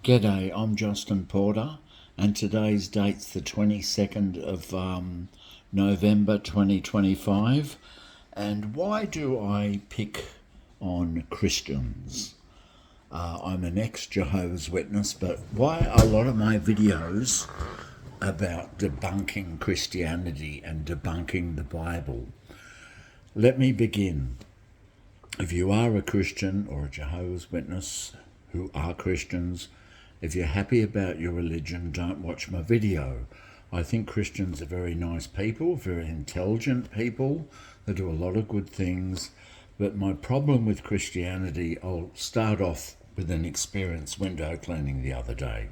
G'day, I'm Justin Porter, and today's date's the 22nd of November 2025. And why do I pick on Christians? I'm an ex-Jehovah's Witness, but why a lot of my videos about debunking Christianity and debunking the Bible? Let me begin. If you are a Christian or a Jehovah's Witness who are Christians, if you're happy about your religion, don't watch my video. I think Christians are very nice people, very intelligent people. They do a lot of good things. But my problem with Christianity, I'll start off with an experience window cleaning the other day.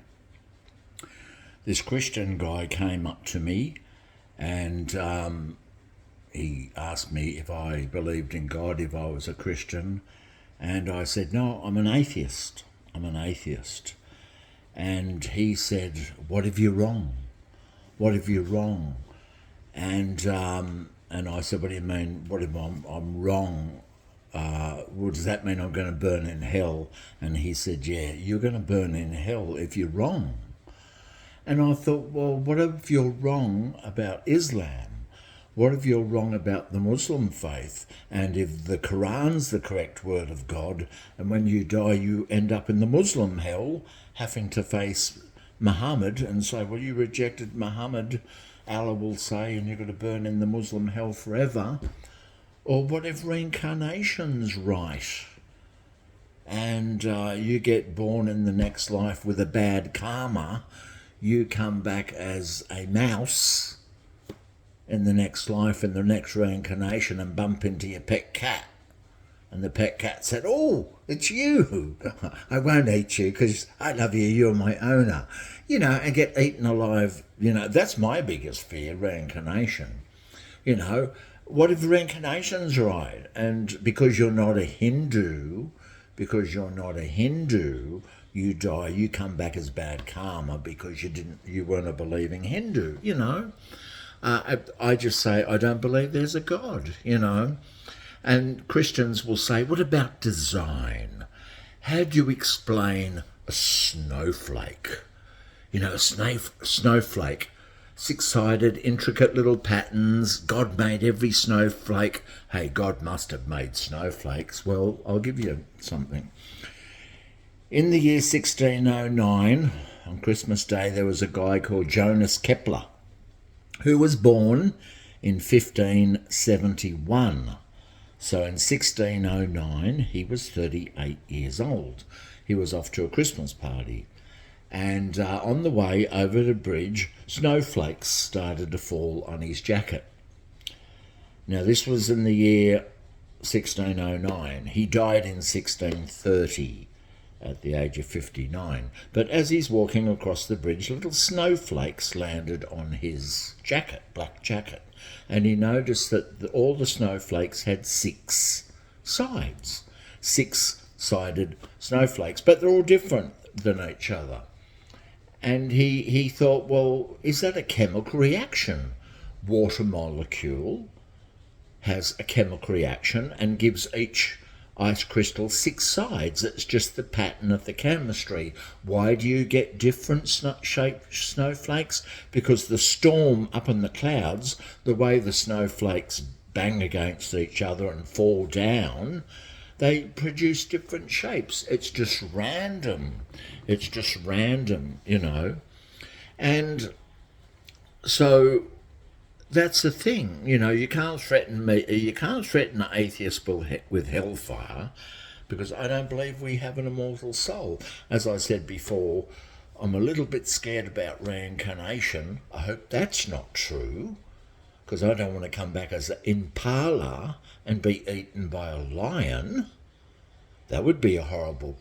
This Christian guy came up to me and he asked me if I believed in God, if I was a Christian. And I said, no, I'm an atheist. I'm an atheist. And he said, what if you're wrong? What if you're wrong? And I said, what do you mean? What if I'm wrong? Well, does that mean I'm going to burn in hell? And he said, yeah, you're going to burn in hell if you're wrong. And I thought, well, what if you're wrong about Islam? What if you're wrong about the Muslim faith? And if the Quran's the correct word of God, and when you die you end up in the Muslim hell, having to face Muhammad and say, well, you rejected Muhammad, Allah will say, and you're going to burn in the Muslim hell forever. Or what if reincarnation's right? And you get born in the next life with a bad karma, you come back as a mouse in the next life, in the next reincarnation, and bump into your pet cat. And the pet cat said, oh, it's you. I won't eat you because I love you, you're my owner. And get eaten alive. That's my biggest fear, reincarnation. What if reincarnation's right? And because you're not a Hindu, you die, you come back as bad karma because you weren't a believing Hindu, I just say, I don't believe there's a God, And Christians will say, what about design? How do you explain a snowflake? A snowflake, six-sided, intricate little patterns. God made every snowflake. Hey, God must have made snowflakes. Well, I'll give you something. In the year 1609, on Christmas Day, there was a guy called Johannes Kepler, who was born in 1571. So in 1609, he was 38 years old. He was off to a Christmas party. And on the way over the bridge, snowflakes started to fall on his jacket. Now, this was in the year 1609. He died in 1630. At the age of 59. But as he's walking across the bridge, little snowflakes landed on his jacket, black jacket. And he noticed that all the snowflakes had six sides, six-sided snowflakes, but they're all different than each other. And he thought, well, is that a chemical reaction? Water molecule has a chemical reaction and gives each ice crystal six sides. It's just the pattern of the chemistry. Why do you get different shaped snowflakes? Because the storm up in the clouds, the way the snowflakes bang against each other and fall down, they produce different shapes. It's just random. And so that's the thing, you can't threaten me, you can't threaten an atheist with hellfire, because I don't believe we have an immortal soul. As I said before, I'm a little bit scared about reincarnation. I hope that's not true, because I don't want to come back as an impala and be eaten by a lion. That would be a horrible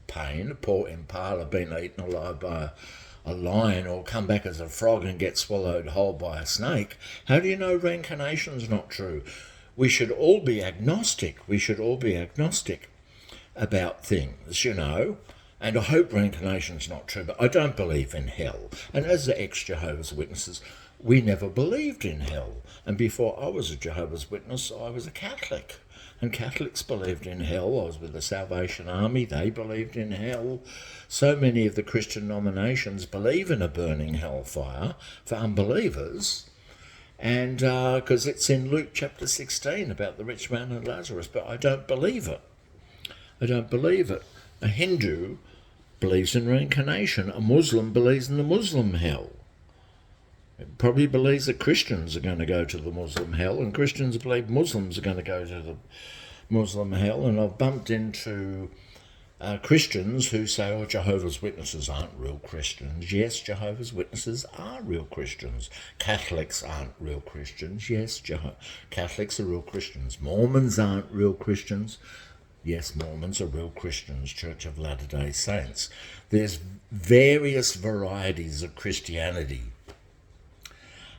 pain, a poor impala being eaten alive by a lion, or come back as a frog and get swallowed whole by a snake. How do you know reincarnation's not true? We should all be agnostic. About things, And I hope reincarnation's not true, but I don't believe in hell. And as the ex-Jehovah's Witnesses, we never believed in hell. And before I was a Jehovah's Witness, I was a Catholic. And Catholics believed in hell. I was with the Salvation Army, they believed in hell. So many of the Christian denominations believe in a burning hellfire for unbelievers. And because it's in Luke chapter 16 about the rich man and Lazarus, but I don't believe it. I don't believe it. A Hindu believes in reincarnation. A Muslim believes in the Muslim hell. It probably believes that Christians are going to go to the Muslim hell, and Christians believe Muslims are going to go to the Muslim hell. And I've bumped into Christians who say, oh, Jehovah's Witnesses aren't real Christians. Yes, Jehovah's Witnesses are real Christians. Catholics aren't real Christians. Yes, Catholics are real Christians. Mormons aren't real Christians. Yes, Mormons are real Christians, Church of Latter-day Saints. There's various varieties of Christianity.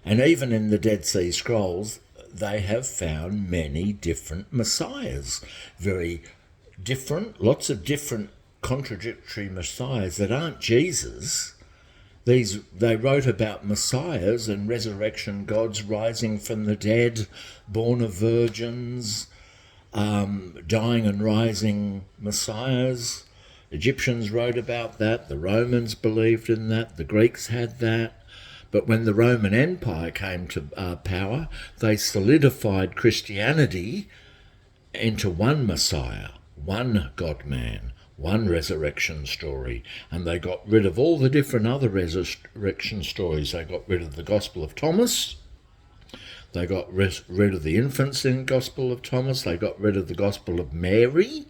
And even in the Dead Sea Scrolls, they have found many different messiahs. Very different, lots of different contradictory messiahs that aren't Jesus. They wrote about messiahs and resurrection gods rising from the dead, born of virgins, dying and rising messiahs. Egyptians wrote about that, the Romans believed in that, the Greeks had that. But when the Roman Empire came to power, they solidified Christianity into one Messiah, one God-man, one resurrection story. And they got rid of all the different other resurrection stories. They got rid of the Gospel of Thomas. They got rid of the infants in the Gospel of Thomas. They got rid of the Gospel of Mary.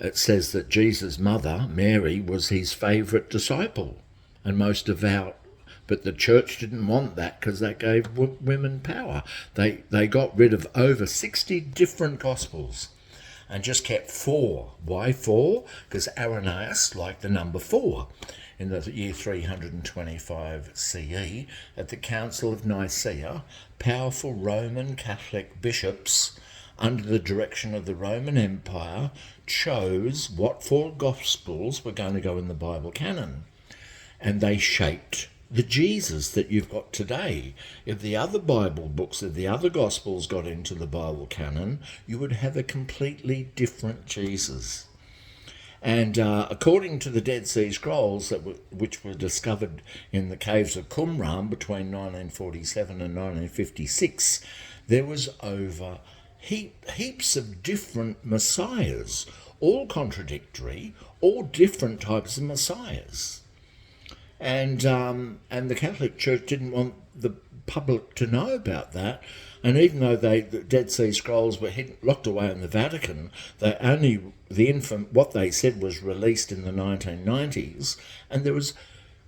It says that Jesus' mother, Mary, was his favourite disciple and most devout. But the church didn't want that because that gave women power. They got rid of over 60 different Gospels and just kept 4. Why 4? Because Irenaeus liked the number 4. In the year 325 CE, at the Council of Nicaea, powerful Roman Catholic bishops, under the direction of the Roman Empire, chose what 4 Gospels were going to go in the Bible canon. And they shaped the Jesus that you've got today. If the other Bible books, if the other Gospels got into the Bible canon, you would have a completely different Jesus. And according to the Dead Sea Scrolls, which were discovered in the caves of Qumran between 1947 and 1956, there was over heaps of different messiahs, all contradictory, all different types of messiahs. And the Catholic Church didn't want the public to know about that. And even though the Dead Sea Scrolls were locked away in the Vatican, what they said was released in the 1990s, and there was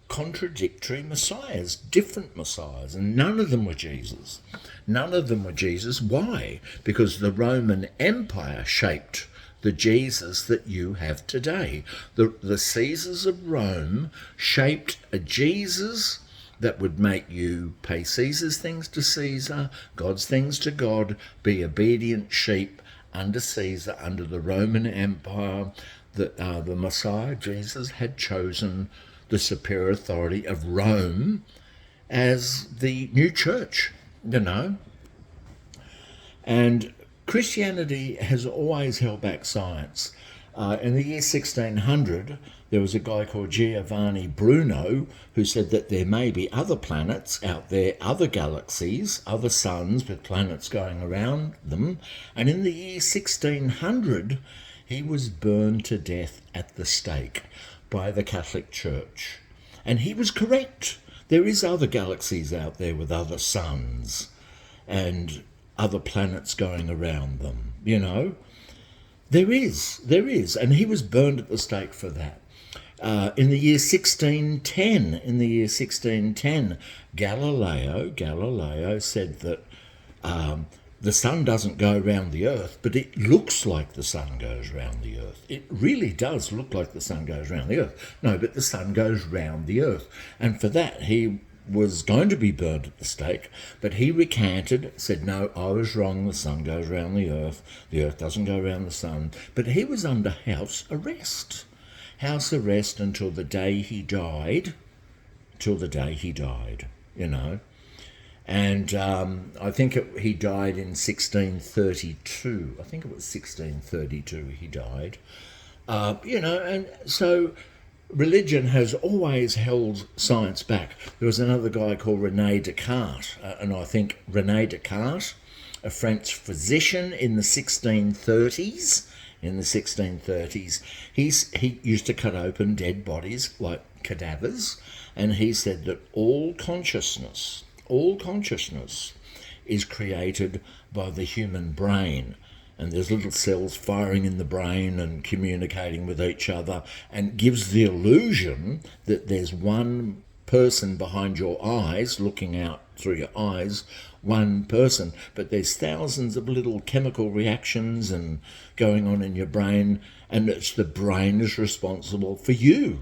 contradictory messiahs, different messiahs, and none of them were Jesus. None of them were Jesus. Why? Because the Roman Empire shaped the Jesus that you have today. The Caesars of Rome shaped a Jesus that would make you pay Caesar's things to Caesar, God's things to God, be obedient sheep under Caesar, under the Roman Empire. The Messiah, Jesus, had chosen the superior authority of Rome as the new church, And Christianity has always held back science. In the year 1600, there was a guy called Giovanni Bruno who said that there may be other planets out there, other galaxies, other suns with planets going around them. And in the year 1600, he was burned to death at the stake by the Catholic Church. And he was correct. There is other galaxies out there with other suns and other planets going around them, There is. And he was burned at the stake for that. In the year 1610, Galileo said that the sun doesn't go around the earth, but it looks like the sun goes round the earth. It really does look like the sun goes round the earth. No, but the sun goes round the earth. And for that, he was going to be burned at the stake, but he recanted, said, no, I was wrong, the sun goes round the earth doesn't go round the sun. But he was under house arrest until the day he died, And I think he died in 1632. I think it was 1632 he died. And so religion has always held science back. There was another guy called Rene Descartes, and I think Rene Descartes, a French physician in the 1630s, he used to cut open dead bodies like cadavers, and he said that all consciousness is created by the human brain. And there's little cells firing in the brain and communicating with each other, and gives the illusion that there's one person behind your eyes, looking out through your eyes, one person, but there's thousands of little chemical reactions and going on in your brain, and it's the brain is responsible for you.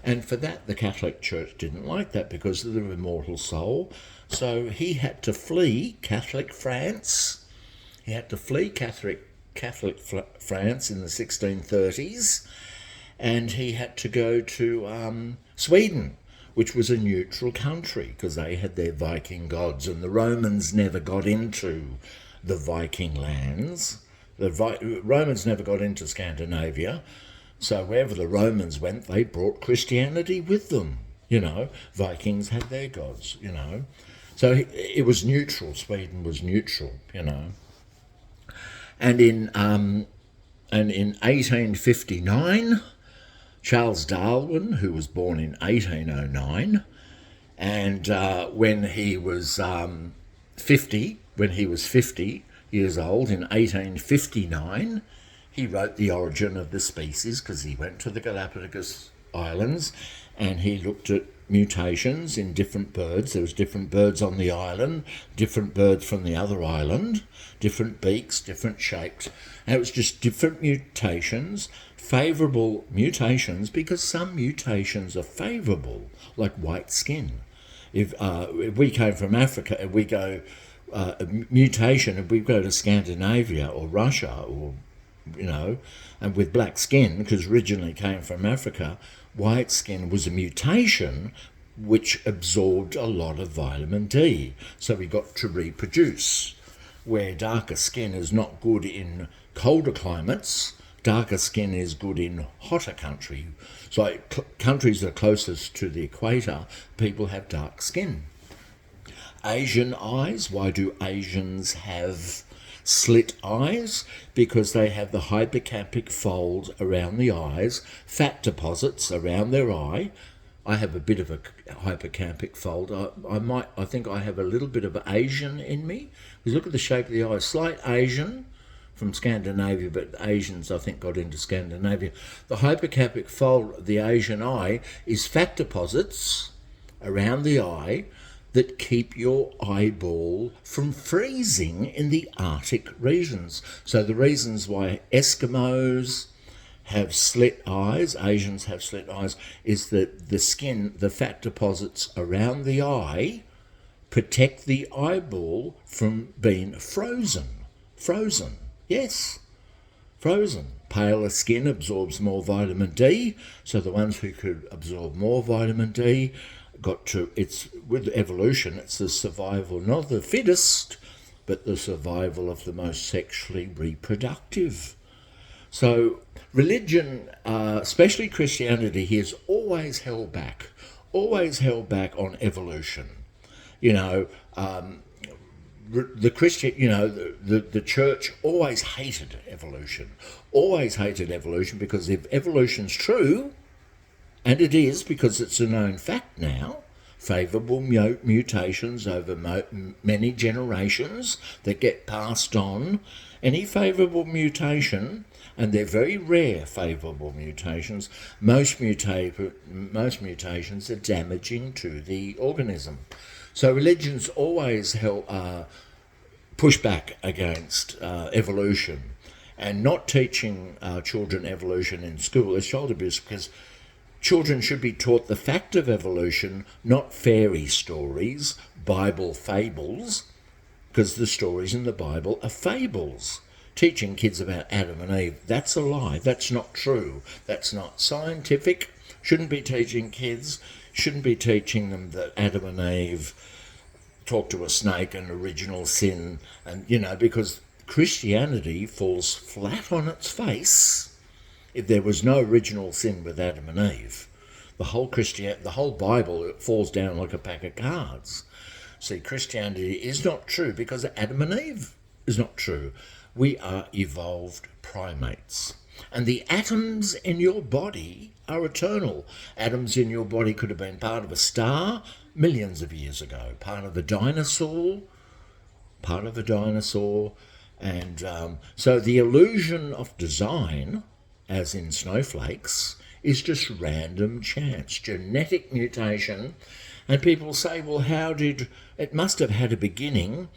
And for that, the Catholic Church didn't like that because of the immortal soul. So he had to flee Catholic France. He had to flee Catholic France in the 1630s, and he had to go to Sweden, which was a neutral country because they had their Viking gods, and the Romans never got into the Viking lands. The Romans never got into Scandinavia. So wherever the Romans went, they brought Christianity with them. Vikings had their gods, So it was neutral. Sweden was neutral, And in 1859, Charles Darwin, who was born in 1809, and when he was 50 years old in 1859, he wrote The Origin of the Species because he went to the Galapagos Islands and he looked at mutations in different birds. There was different birds on the island, different birds from the other island, different beaks, different shapes. And it was just different mutations, favourable mutations, because some mutations are favourable, like white skin. If we came from Africa and we go mutation, if we go to Scandinavia or Russia or and with black skin, because originally came from Africa, white skin was a mutation which absorbed a lot of vitamin D. So we got to reproduce. Where darker skin is not good in colder climates, darker skin is good in hotter country. So countries that are closest to the equator, people have dark skin. Asian eyes, why do Asians have slit eyes? Because they have the hypocampic fold around the eyes, fat deposits around their eye. I have a bit of a hypocampic fold. I think I have a little bit of Asian in me. Because look at the shape of the eye, slight Asian from Scandinavia, but Asians I think got into Scandinavia. The hypocampic fold of the Asian eye is fat deposits around the eye that keep your eyeball from freezing in the Arctic regions. So the reasons why Eskimos have slit eyes, Asians have slit eyes, is that the skin, the fat deposits around the eye protect the eyeball from being frozen. Frozen, yes, frozen. Paler skin absorbs more vitamin D, so the ones who could absorb more vitamin D it's with evolution, it's the survival, not the fittest, but the survival of the most sexually reproductive. So religion, especially Christianity, has always held back on evolution. The Christian, the church always hated evolution because if evolution's true, and it is because it's a known fact now, favourable mutations over many generations that get passed on. Any favourable mutation, and they're very rare favourable mutations, most mutations are damaging to the organism. So religions always push back against evolution, and not teaching children evolution in school is child abuse, because children should be taught the fact of evolution, not fairy stories, Bible fables, because the stories in the Bible are fables. Teaching kids about Adam and Eve, that's a lie. That's not true. That's not scientific. Shouldn't be teaching them that Adam and Eve talk to a snake and original sin, and because Christianity falls flat on its face if there was no original sin with Adam and Eve. The whole Bible, it falls down like a pack of cards. See, Christianity is not true because Adam and Eve is not true. We are evolved primates. And the atoms in your body are eternal. Atoms in your body could have been part of a star millions of years ago, part of a dinosaur. And so the illusion of design, as in snowflakes, is just random chance, genetic mutation. And people say, well, it must have had a beginning.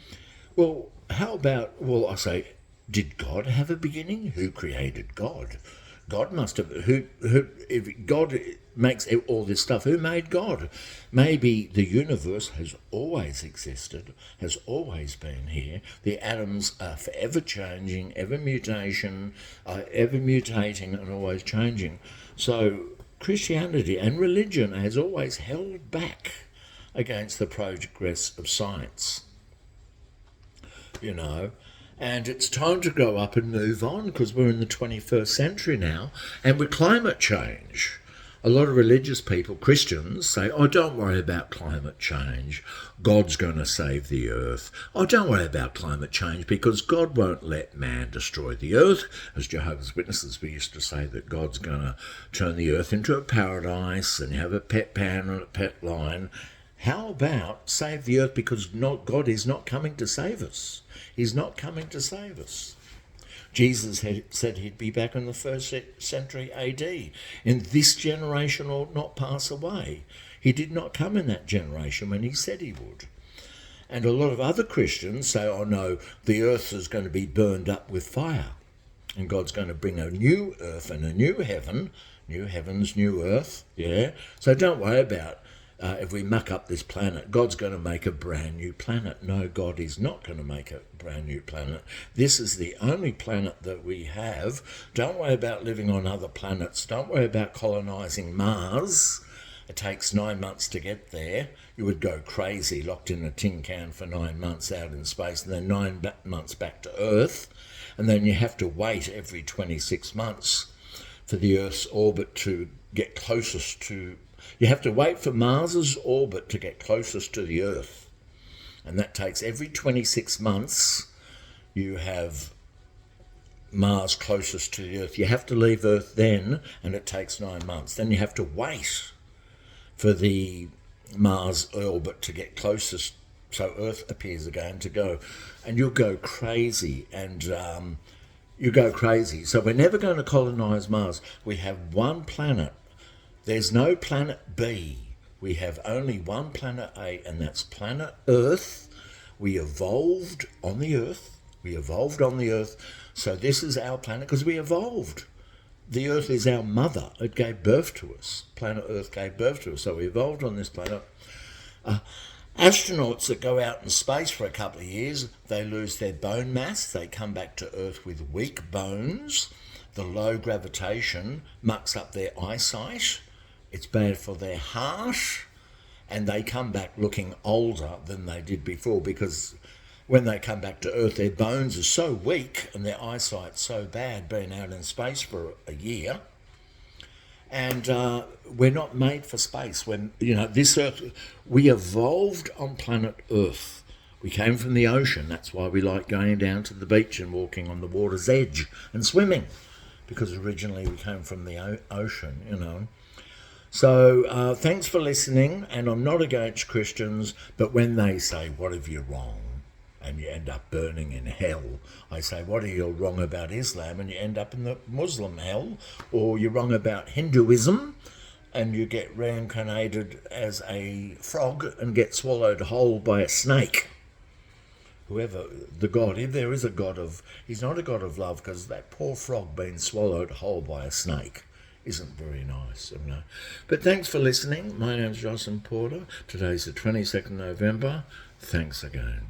Well, I say, did God have a beginning? Who created God? God must have, if God makes all this stuff, who made God? Maybe the universe has always existed, has always been here. The atoms are forever changing, ever mutating and always changing. So Christianity and religion has always held back against the progress of science. And it's time to grow up and move on because we're in the 21st century now. And with climate change, a lot of religious people, Christians, say, oh, don't worry about climate change. God's going to save the earth. Oh, don't worry about climate change because God won't let man destroy the earth. As Jehovah's Witnesses, we used to say that God's going to turn the earth into a paradise and have a pet pan and a pet lion. How about save the earth because God is not coming to save us. He's not coming to save us. Jesus said he'd be back in the 1st century AD. And this generation ought not pass away. He did not come in that generation when he said he would. And a lot of other Christians say, oh no, the earth is going to be burned up with fire. And God's going to bring a new earth and a new heaven, new heavens, new earth. Yeah. So don't worry about if we muck up this planet. God's going to make a brand new planet. No, God is not going to make a brand new planet. This is the only planet that we have. Don't worry about living on other planets. Don't worry about colonising Mars. It takes 9 months to get there. You would go crazy, locked in a tin can for 9 months out in space, and then 9 months back to Earth. And then you have to wait every 26 months for the Earth's orbit to get closest to... You have to wait for Mars's orbit to get closest to the Earth. And that takes every 26 months, you have Mars closest to the Earth. You have to leave Earth then, and it takes 9 months. Then you have to wait for the Mars orbit to get closest, so Earth appears again to go. And you'll go crazy, and you go crazy. So we're never going to colonise Mars. We have one planet. There's no planet B. We have only one planet A, and that's planet Earth. We evolved on the Earth. So this is our planet because we evolved. The Earth is our mother. It gave birth to us. Planet Earth gave birth to us. So we evolved on this planet. Astronauts that go out in space for a couple of years, they lose their bone mass. They come back to Earth with weak bones. The low gravitation mucks up their eyesight. It's bad for their heart, and they come back looking older than they did before because when they come back to Earth, their bones are so weak and their eyesight so bad being out in space for a year. And we're not made for space. This Earth, we evolved on planet Earth. We came from the ocean. That's why we like going down to the beach and walking on the water's edge and swimming, because originally we came from the ocean, So thanks for listening, and I'm not against Christians, but when they say, what if you're wrong, and you end up burning in hell, I say, what are you wrong about Islam, and you end up in the Muslim hell, or you're wrong about Hinduism, and you get reincarnated as a frog and get swallowed whole by a snake. Whoever, the God, if there is a God he's not a God of love, because that poor frog being swallowed whole by a snake isn't very nice, But thanks for listening. My name's Jocelyn Porter. Today's the 22nd November. Thanks again.